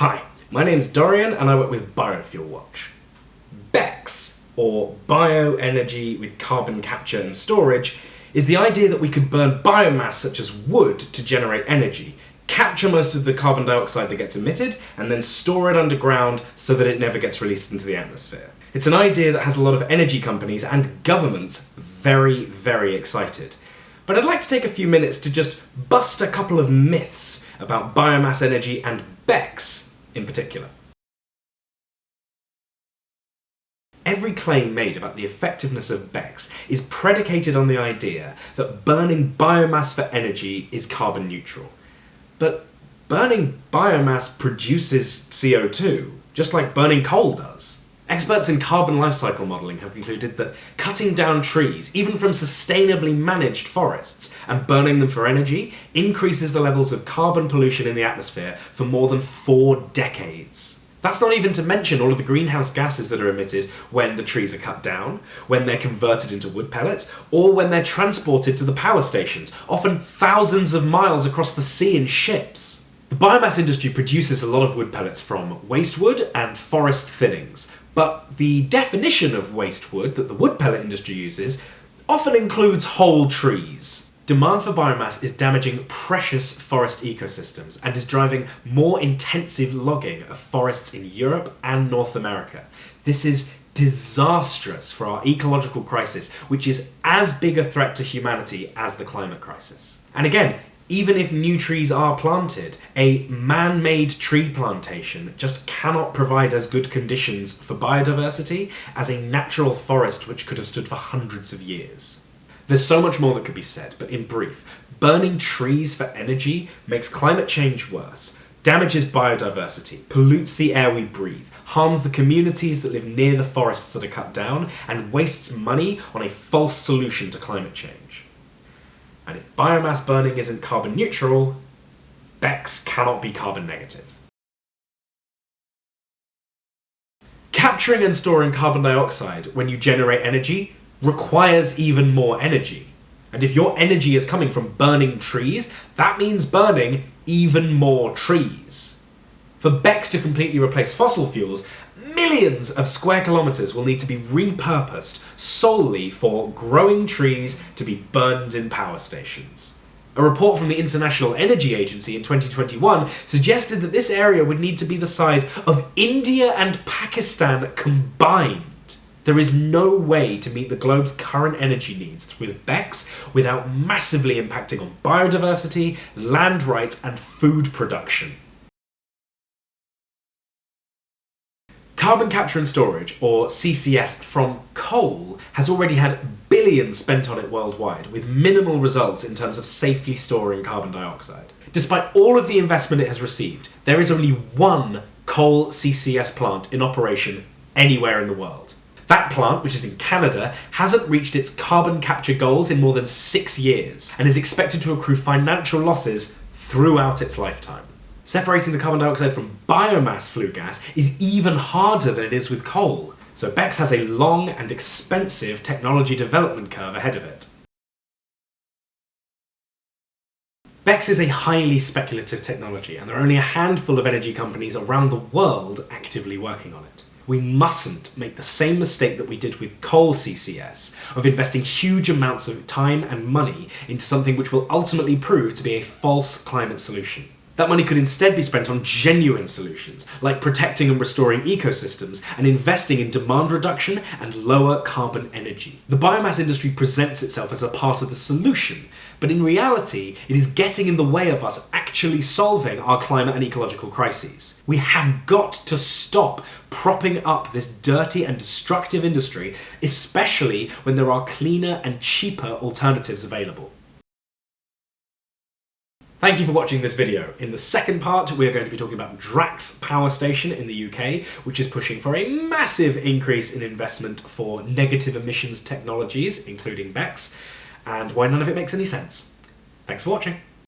Hi, my name's Dorian and I work with Biofuelwatch. BECCS, or Bioenergy with Carbon Capture and Storage, is the idea that we could burn biomass such as wood to generate energy, capture most of the carbon dioxide that gets emitted, and then store it underground so that it never gets released into the atmosphere. It's an idea that has a lot of energy companies and governments very, very excited. But I'd like to take a few minutes to just bust a couple of myths about biomass energy and BECCS in particular. Every claim made about the effectiveness of BECCS is predicated on the idea that burning biomass for energy is carbon neutral. But burning biomass produces CO2, just like burning coal does. Experts in carbon life cycle modelling have concluded that cutting down trees, even from sustainably managed forests, and burning them for energy increases the levels of carbon pollution in the atmosphere for more than 4 decades. That's not even to mention all of the greenhouse gases that are emitted when the trees are cut down, when they're converted into wood pellets, or when they're transported to the power stations, often thousands of miles across the sea in ships. The biomass industry produces a lot of wood pellets from waste wood and forest thinnings, but the definition of waste wood that the wood pellet industry uses often includes whole trees. Demand for biomass is damaging precious forest ecosystems and is driving more intensive logging of forests in Europe and North America. This is disastrous for our ecological crisis, which is as big a threat to humanity as the climate crisis. And again, even if new trees are planted, a man-made tree plantation just cannot provide as good conditions for biodiversity as a natural forest which could have stood for hundreds of years. There's so much more that could be said, but in brief, burning trees for energy makes climate change worse, damages biodiversity, pollutes the air we breathe, harms the communities that live near the forests that are cut down, and wastes money on a false solution to climate change. And if biomass burning isn't carbon neutral, BECCS cannot be carbon negative. Capturing and storing carbon dioxide when you generate energy requires even more energy. And if your energy is coming from burning trees, that means burning even more trees. For BECCS to completely replace fossil fuels, millions of square kilometres will need to be repurposed solely for growing trees to be burned in power stations. A report from the International Energy Agency in 2021 suggested that this area would need to be the size of India and Pakistan combined. There is no way to meet the globe's current energy needs with BECCS without massively impacting on biodiversity, land rights, and food production. Carbon capture and storage, or CCS, from coal has already had billions spent on it worldwide, with minimal results in terms of safely storing carbon dioxide. Despite all of the investment it has received, there is only one coal CCS plant in operation anywhere in the world. That plant, which is in Canada, hasn't reached its carbon capture goals in more than 6 years, and is expected to accrue financial losses throughout its lifetime. Separating the carbon dioxide from biomass flue gas is even harder than it is with coal, so BECCS has a long and expensive technology development curve ahead of it. BECCS is a highly speculative technology, and there are only a handful of energy companies around the world actively working on it. We mustn't make the same mistake that we did with coal CCS, of investing huge amounts of time and money into something which will ultimately prove to be a false climate solution. That money could instead be spent on genuine solutions, like protecting and restoring ecosystems and investing in demand reduction and lower carbon energy. The biomass industry presents itself as a part of the solution, but in reality, it is getting in the way of us actually solving our climate and ecological crises. We have got to stop propping up this dirty and destructive industry, especially when there are cleaner and cheaper alternatives available. Thank you for watching this video. In the second part, we are going to be talking about Drax Power Station in the UK, which is pushing for a massive increase in investment for negative emissions technologies, including BECCS, and why none of it makes any sense. Thanks for watching.